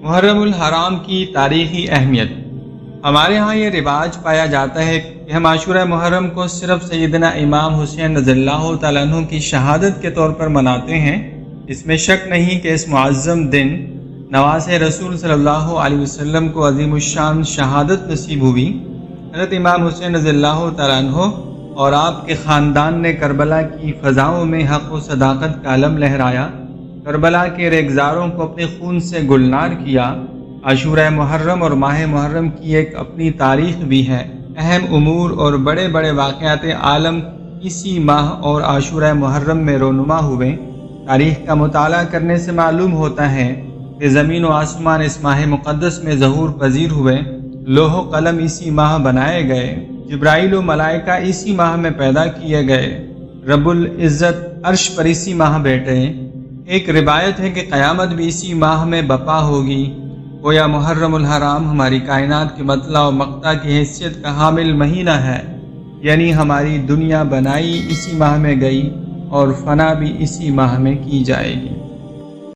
محرم الحرام کی تاریخی اہمیت۔ ہمارے ہاں یہ رواج پایا جاتا ہے کہ ہم عاشورہ محرم کو صرف سیدنا امام حسین رضی اللہ تعالیٰ عنہ کی شہادت کے طور پر مناتے ہیں۔ اس میں شک نہیں کہ اس معظم دن نواز رسول صلی اللہ علیہ وسلم کو عظیم الشان شہادت نصیب ہوئی۔ حضرت امام حسین رضی اللہ تعالیٰ عنہ اور آپ کے خاندان نے کربلا کی فضاؤں میں حق و صداقت کا علم لہرایا، کربلا کے ریگزاروں کو اپنے خون سے گلنار کیا۔ عاشورہ محرم اور ماہ محرم کی ایک اپنی تاریخ بھی ہے۔ اہم امور اور بڑے بڑے واقعات عالم اسی ماہ اور عاشورہ محرم میں رونما ہوئے۔ تاریخ کا مطالعہ کرنے سے معلوم ہوتا ہے کہ زمین و آسمان اس ماہ مقدس میں ظہور پذیر ہوئے، لوح و قلم اسی ماہ بنائے گئے، جبرائیل و ملائکہ اسی ماہ میں پیدا کیے گئے، رب العزت عرش پر اسی ماہ بیٹھے۔ ایک روایت ہے کہ قیامت بھی اسی ماہ میں برپا ہوگی۔ گویا محرم الحرام ہماری کائنات کے مطلع و مقطع کی حیثیت کا حامل مہینہ ہے، یعنی ہماری دنیا بنائی اسی ماہ میں گئی اور فنا بھی اسی ماہ میں کی جائے گی۔